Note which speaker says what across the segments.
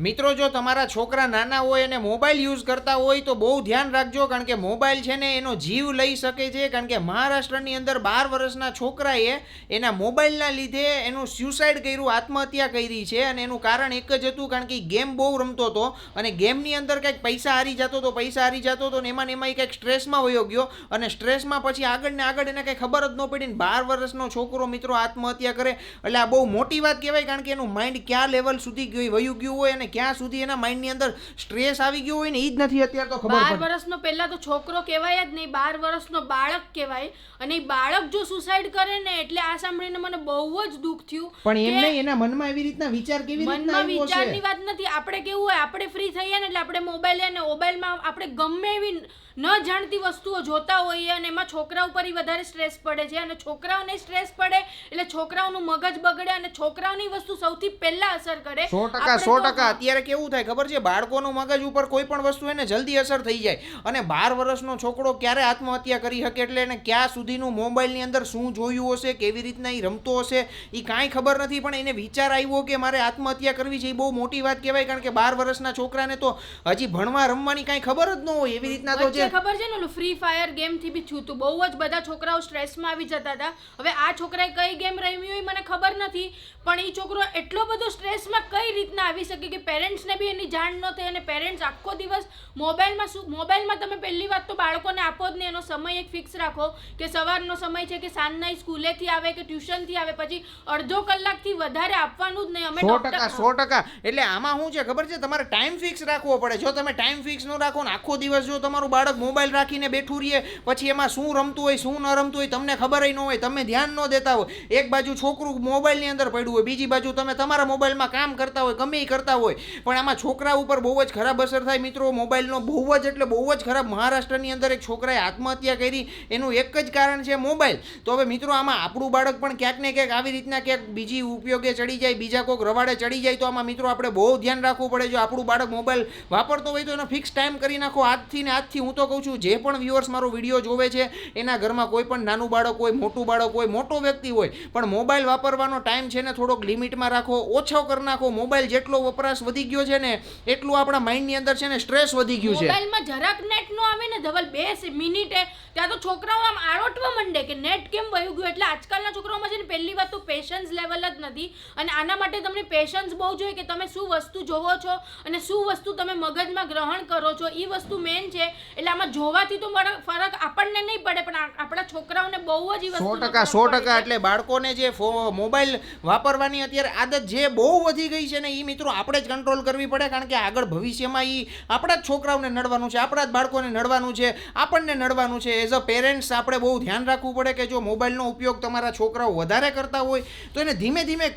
Speaker 1: મિત્રો જો તમારા છોકરા નાના હોય અને મોબાઈલ યુઝ કરતા હોય તો બહુ ધ્યાન રાખજો, કારણ કે મોબાઈલ છે ને એનો જીવ લઈ શકે છે. કારણ કે મહારાષ્ટ્રની અંદર 12 વર્ષના છોકરાએ એના મોબાઈલના લીધે એનું સ્યુસાઇડ કર્યું, આત્મહત્યા કરી છે. અને એનું કારણ એક જ હતું, કારણ કે ગેમ બહુ રમતો હતો અને ગેમની અંદર કંઈક પૈસા હારી જતો હતો ને એમાં કંઈક સ્ટ્રેસમાં વયો ગયો અને સ્ટ્રેસમાં પછી આગળ ને આગળ એને કંઈ ખબર જ ન પડી ને 12 વર્ષનો છોકરો મિત્રો આત્મહત્યા કરે. એટલે આ બહુ મોટી વાત કહેવાય, કારણ કે એનું માઇન્ડ ક્યાં લેવલ સુધી વયું ગયું હોય અને ક્યાં સુધી એના માઇન્ડની અંદર સ્ટ્રેસ આવી ગયો હોય ને એ જ નથી અત્યારે તો ખબર.
Speaker 2: 12 વર્ષનો પહેલા તો છોકરો કહેવાય જ નહીં, 12 વર્ષનો બાળક કહેવાય. અને એ બાળક જો સુસાઇડ કરે ને એટલે આ સાંભળીને મને બહુ જ દુઃખ થયું.
Speaker 1: પણ એમ નહીં, એના મનમાં એવી રીતના વિચાર કેવી રીતના આવ્યો છે?
Speaker 2: વિચારની વાત નથી. આપણે કેવું હોય, આપણે ફ્રી થઈએ ને એટલે આપણે મોબાઈલ અને મોબાઈલમાં આપણે ગમે એવી ન જાણતી વસ્તુઓ જોતા હોઈએ અને એમાં છોકરા ઉપર વધારે સ્ટ્રેસ પડે છે અને છોકરાઓને સ્ટ્રેસ પડે એટલે છોકરાઓનું મગજ બગડે અને છોકરાઓની વસ્તુ સૌથી પહેલા અસર કરે.
Speaker 1: 100% અત્યારે કેવું થાય ખબર છે, બાળકોનું મગજ ઉપર કોઈ પણ વસ્તુ એને જલ્દી અસર થઈ જાય. અને 12 વર્ષનો છોકરો ક્યારે આત્મહત્યા કરી શકે, એટલે એને ક્યાં સુધીનું મોબાઈલની અંદર શું જોયું હશે, કેવી રીતના એ રમતો હશે એ કાંઈ ખબર નથી. પણ એને વિચાર આવ્યો કે મારે આત્મહત્યા કરવી છે, એ બહુ મોટી વાત કહેવાય. કારણ કે 12 વર્ષના છોકરાને તો હજી ભણવા રમવાની કાંઈ ખબર જ ન હોય. એવી રીતના તો
Speaker 2: ખબર છે ને, ફ્રી ફાયર ગેમ થી બી થયું હતું. બહુ જ બધા છોકરાઓ સ્ટ્રેસમાં આવી જતા હતા. હવે આ છોકરાએ કઈ ગેમ રમી હોય મને ખબર નથી, પણ એ છોકરો એટલો બધો સ્ટ્રેસમાં કઈ રીતના આવી શકે કે પેરેન્ટ્સને બી એની જાણ ન થઈ. અને પેરેન્ટ્સ આખો દિવસ મોબાઈલમાં તમે પહેલી વાત તો બાળકોને આપો જ નહીં. એનો સમય એક ફિક્સ રાખો કે સવારનો સમય છે કે સાંજના સ્કૂલેથી આવે કે ટ્યુશનથી આવે પછી અડધો કલાકથી વધારે આપવાનું જ નહીં. અમે
Speaker 1: 100%. એટલે આમાં શું છે ખબર છે, તમારે ટાઈમ ફિક્સ રાખવો પડે. જો તમે ટાઈમ ફિક્સ ન રાખો ને આખો દિવસ જો તમારું બાળક મોબાઈલ રાખીને બેઠું રહીએ, પછી એમાં શું રમતું હોય શું ન રમતું હોય તમને ખબર ન હોય, તમે ધ્યાન ન દેતા હોય. એક બાજુ છોકરું મોબાઈલની અંદર પડ્યું હોય, બીજી બાજુ તમે તમારા મોબાઈલમાં કામ કરતા હોય, ગમે એ કરતા હોય, પણ આમાં છોકરા ઉપર બહુ જ ખરાબ અસર થાય મિત્રો મોબાઈલનો. બહુ જ ખરાબ. મહારાષ્ટ્રની અંદર એક છોકરાએ આત્મહત્યા કરી, એનું એક જ કારણ છે મોબાઈલ. તો હવે મિત્રો આમાં આપણું બાળક પણ ક્યાંક ને ક્યાંક આવી રીતના ક્યાંક બીજી ઉપયોગે ચડી જાય, બીજા કોઈક રવાડે ચડી જાય, તો આમાં મિત્રો આપણે બહુ ધ્યાન રાખવું પડે. જો આપણું બાળક મોબાઈલ વાપરતો હોય તો એનો ફિક્સ ટાઈમ કરી નાખો આજથી. હું તો કહું છું, જે પણ વ્યુઅર્સ મારો વિડીયો જોવે છે એના ઘરમાં કોઈ પણ નાનું બાળક હોય, મોટું બાળક હોય, મોટો વ્યક્તિ હોય, પણ મોબાઈલ વાપરવાનો ટાઈમ છે ને થોડોક લિમિટમાં રાખો, ઓછો કરી નાખો. મોબાઈલ જેટલો વપરાશ વધી ગયો છે ને એટલું આપણા માઇન્ડની અંદર છે ને સ્ટ્રેસ વધી ગયું છે.
Speaker 2: મોબાઈલમાં જરાક નેટ નો આવે ને ધવલ 2 મિનિટે ત્યાં તો છોકરાઓ આમ આરોટવા માંડે કે નેટ કેમ વયું ગયું. એટલે આજકાલના છોકરાઓમાં છે ને પહેલી વાત તો પેશન્સ લેવલ જ નથી. અને આના માટે તમને પેશન્સ બહુ જોઈએ કે તમે શું વસ્તુ જોવો છો અને શું વસ્તુ તમે મગજમાં ગ્રહણ કરો છો, એ વસ્તુ મેન છે. એટલે આમાં જોવાથી તો ફરક આપણને નહીં પડે પણ આપણા છોકરાઓને બહુ જ
Speaker 1: 100%. એટલે બાળકોને જે મોબાઈલ વાપરવાની અત્યારે આદત જે બહુ વધી ગઈ છે ને એ મિત્રો આપણે જ કંટ્રોલ કરવી પડે. કારણ કે આગળ ભવિષ્યમાં એ આપણા જ છોકરાઓને નડવાનું છે, આપણા જ બાળકોને નડવાનું છે, આપણને નડવાનું છે. એઝ અ પેરેન્ટ્સ આપણે બહુ ધ્યાન રાખવું પડે કે જો મોબાઈલનો ઉપયોગ તમારા છોકરાઓ વધારે કરતા હોય તો એને ધીમે ધીમે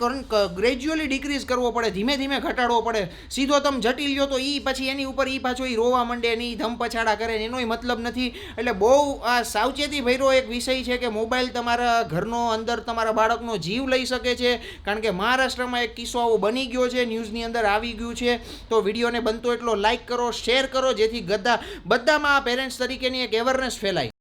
Speaker 1: ગ્રેજ્યુઅલી ડિક્રીઝ કરવો પડે, ધીમે ધીમે ઘટાડવો પડે. સીધો તમે જટી લ્યો તો એ પછી એની ઉપર પાછો રોવા માંડે ને ધમપછાડા કરે ને એનોય મતલબ નથી. એટલે બહુ આ સાવચેતી ભર્યો એક વિષય છે કે મોબાઈલ તમારા ઘરનો અંદર તમારા બાળકનો જીવ લઈ શકે છે. કારણ કે મહારાષ્ટ્રમાં એક કિસ્સો આવો બની ગયો છે, ન્યૂઝની અંદર આવી ગયું છે. તો વિડીયોને બનતો એટલો લાઈક કરો, શેર કરો, જેથી બધામાં પેરેન્ટ્સ તરીકેની એક અવેરનેસ ફેલાય.